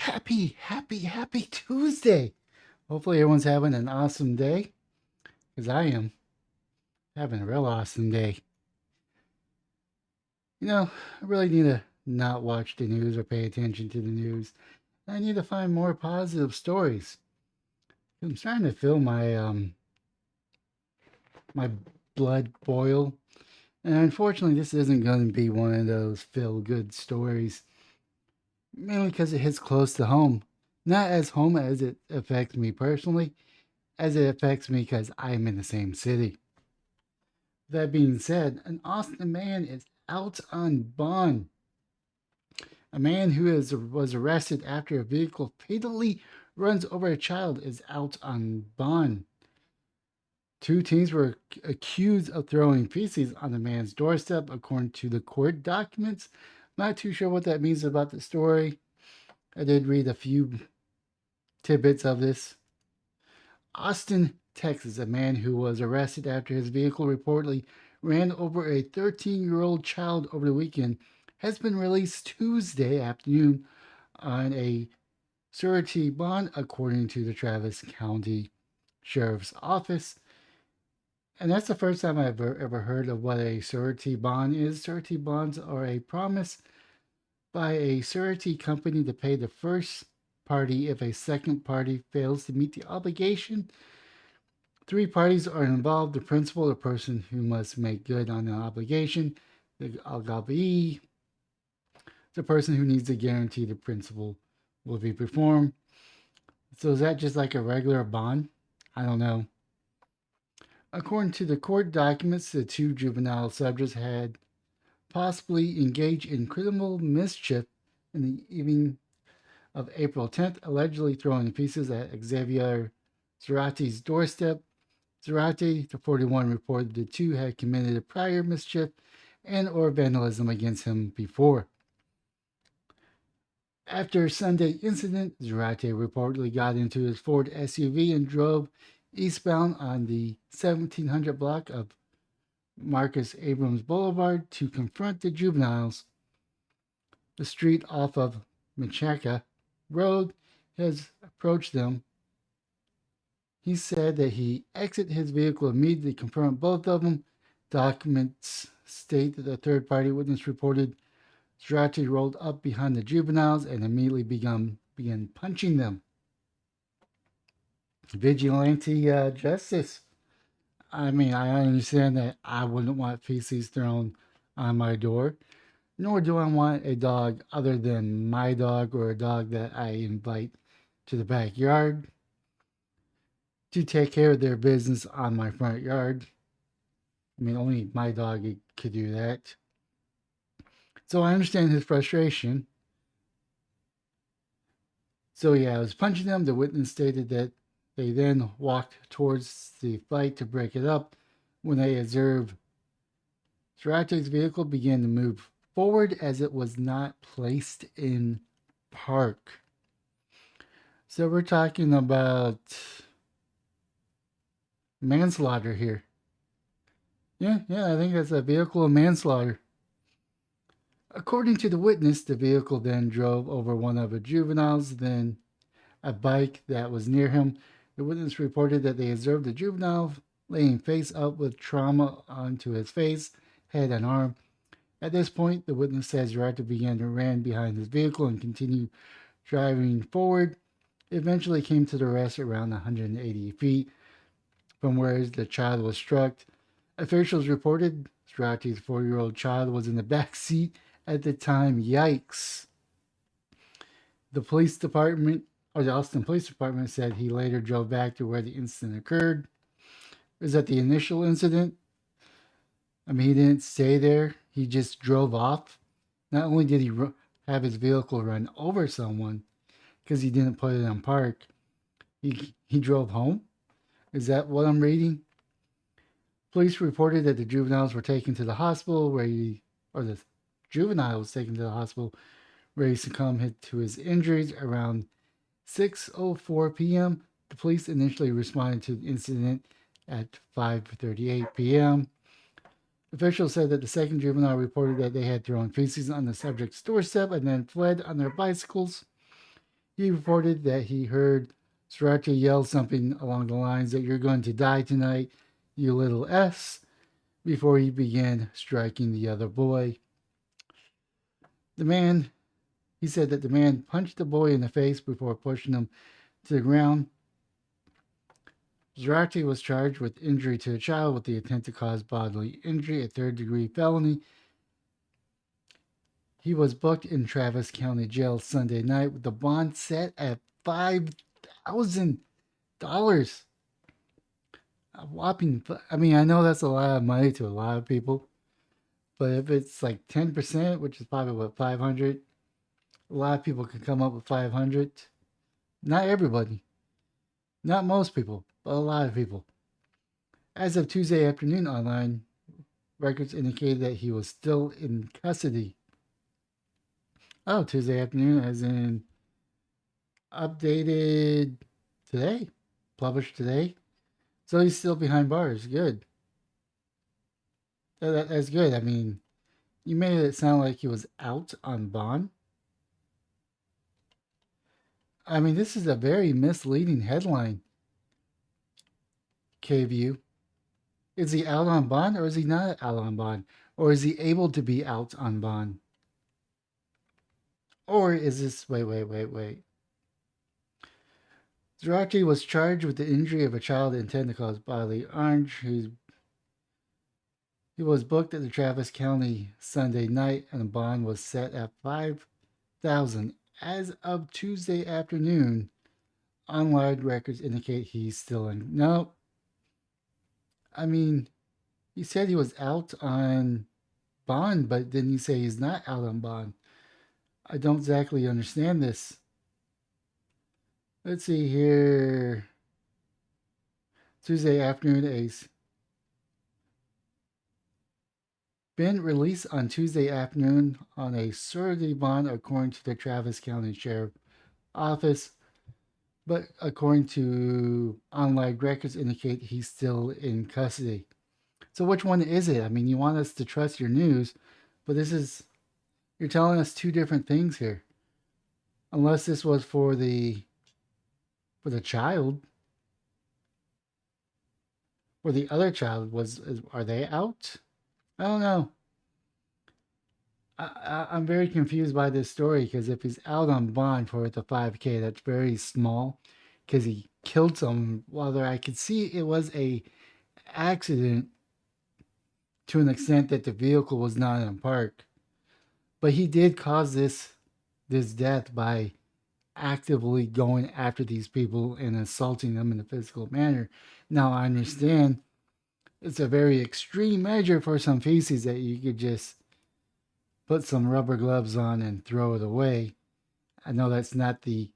Happy Tuesday. Hopefully everyone's having an awesome day, because I am having a real awesome day. I really need to not watch the news or pay attention to the news. I need to find more positive stories. I'm starting to feel my blood boil. And unfortunately, this isn't going to be one of those feel good stories, mainly because it hits close to home. Not as home as it affects me personally, as it affects me because I'm in the same city. That being said, an Austin man is out on bond. A man was arrested after a vehicle fatally runs over a child is out on bond. Two teens were accused of throwing feces on the man's doorstep, according to the court documents. Not too sure what that means about the story. I did read a few tidbits of this. Austin, Texas, a man who was arrested after his vehicle reportedly ran over a 13-year-old child over the weekend, has been released Tuesday afternoon on a surety bond, according to the Travis County Sheriff's Office. And that's the first time I've ever heard of what a surety bond is. Surety bonds are a promise by a surety company to pay the first party if a second party fails to meet the obligation. Three parties are involved: the principal, the person who must make good on the obligation, the algabi, the person who needs to guarantee the principal will be performed. So is that just like a regular bond? I don't know. According to the court documents, the two juvenile subjects had possibly engaged in criminal mischief in the evening of April 10th, allegedly throwing pieces at Xavier Zarate's doorstep. Zarate, the 41, reported the two had committed a prior mischief and or vandalism against him before. After Sunday incident, Zarate reportedly got into his Ford SUV and drove eastbound on the 1700 block of Marcus Abrams Boulevard to confront the juveniles. The street off of Menchaca Road has approached them. He said that he exited his vehicle immediately, confirmed both of them. Documents state that the third party witness reported Strachey rolled up behind the juveniles and immediately began punching them. Vigilante justice. I mean, I understand that I wouldn't want feces thrown on my door, nor do I want a dog other than my dog or a dog that I invite to the backyard to take care of their business on my front yard. I mean, only my dog could do that. So I understand his frustration. So yeah, I was punching them. The witness stated that they then walked towards the fight to break it up when they observed Sarate's vehicle began to move forward as it was not placed in park. So we're talking about manslaughter here. Yeah, I think that's a vehicle of manslaughter. According to the witness, the vehicle then drove over one of the juveniles, then a bike that was near him. The witness reported that they observed the juvenile laying face up with trauma onto his face, head, and arm. At this point, the witness says Zarate began to run behind his vehicle and continued driving forward. It eventually came to the rest around 180 feet from where the child was struck. Officials reported Zarate's 4-year-old child was in the back seat at the time. Yikes. The police department, or the Austin Police Department, said he later drove back to where the incident occurred. Was that the initial incident? I mean, he didn't stay there. He just drove off. Not only did he have his vehicle run over someone because he didn't put it in park, he drove home. Is that what I'm reading? Police reported that the juveniles were taken to the hospital or the juvenile was taken to the hospital where he succumbed to his injuries around 6:04 p.m. The police initially responded to the incident at 5:38 p.m. Officials said that the second juvenile reported that they had thrown feces on the subject's doorstep and then fled on their bicycles. He reported that he heard Sriracha yell something along the lines that you're going to die tonight, you little S, before he began striking the other boy. The man, he said that the man punched the boy in the face before pushing him to the ground. Zarate was charged with injury to a child with the intent to cause bodily injury, a third-degree felony. He was booked in Travis County Jail Sunday night with the bond set at $5,000. A whopping, I mean, I know that's a lot of money to a lot of people, but if it's like 10%, which is probably what, 500, a lot of people can come up with 500. Not everybody, not most people, but a lot of people. As of Tuesday afternoon, online records indicated that he was still in custody. Oh, Tuesday afternoon, as in updated today, published today. So he's still behind bars. Good. That's good. I mean, you made it sound like he was out on bond. I mean, this is a very misleading headline, KView. Is he out on bond or is he not out on bond? Or is he able to be out on bond? Or is this, wait. Zarachi was charged with the injury of a child intended to cause bodily harm. He was booked at the Travis County Sunday night and the bond was set at $5,000. As of Tuesday afternoon, online records indicate he's still in. No, I mean, he said he was out on bond, but didn't he say he's not out on bond? I don't exactly understand this. Let's see here. Tuesday afternoon, Ace. Been released on Tuesday afternoon on a surety bond, according to the Travis County Sheriff Office. But according to online records, indicate he's still in custody. So which one is it? I mean, you want us to trust your news, but you're telling us two different things here. Unless this was for the child, or the other child are they out? I don't know. I'm very confused by this story because if he's out on bond for the 5K, that's very small because he killed someone. Whether I could see it was a accident to an extent that the vehicle was not in park, but he did cause this death by actively going after these people and assaulting them in a physical manner. Now I understand it's a very extreme measure for some feces that you could just put some rubber gloves on and throw it away. I know that's not the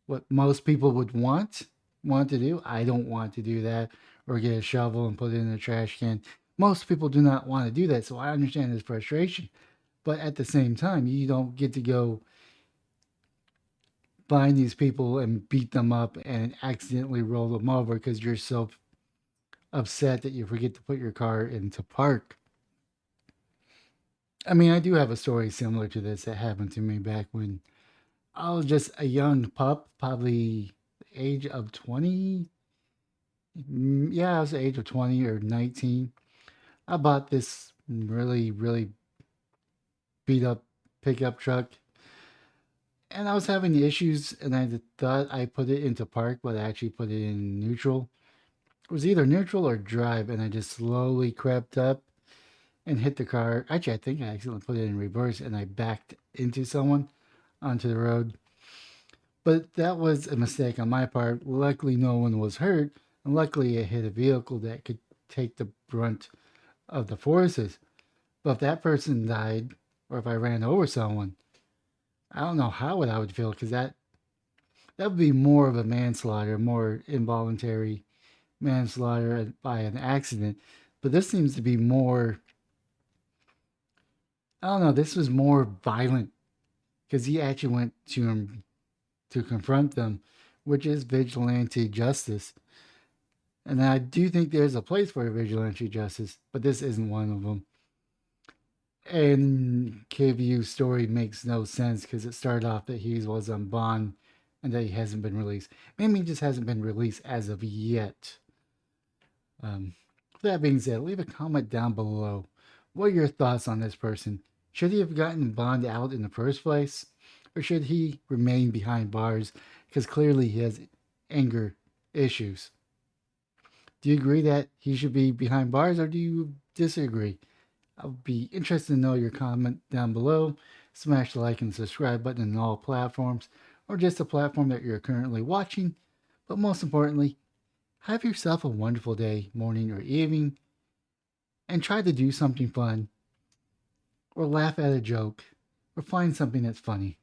what most people would want to do. I don't want to do that or get a shovel and put it in the trash can. Most people do not want to do that, so I understand his frustration. But at the same time, you don't get to go find these people and beat them up and accidentally roll them over because you're so upset that you forget to put your car into park. I mean, I do have a story similar to this that happened to me back when I was just a young pup, probably the age of 20. Yeah, I was the age of 20 or 19. I bought this really, really beat up pickup truck. And I was having issues, and I thought I put it into park, but I actually put it in neutral. It was either neutral or drive, and I just slowly crept up and hit the car. Actually, I think I accidentally put it in reverse, and I backed into someone onto the road. But that was a mistake on my part. Luckily, no one was hurt, and luckily, it hit a vehicle that could take the brunt of the forces. But if that person died, or if I ran over someone, I don't know how I would feel because that would be more of a manslaughter, more involuntary manslaughter by an accident. But this seems to be more. I don't know. This was more violent because he actually went to him to confront them, which is vigilante justice. And I do think there's a place for vigilante justice, but this isn't one of them. And KVU's story makes no sense because it started off that he was on bond and that he hasn't been released. Maybe he just hasn't been released as of yet. With that being said, leave a comment down below. What are your thoughts on this person? Should he have gotten Bond out in the first place? Or should he remain behind bars? Because clearly he has anger issues. Do you agree that he should be behind bars or do you disagree? I'll be interested to know your comment down below. Smash the like and subscribe button on all platforms or just the platform that you're currently watching. But most importantly, have yourself a wonderful day, morning, or evening, and try to do something fun, or laugh at a joke, or find something that's funny.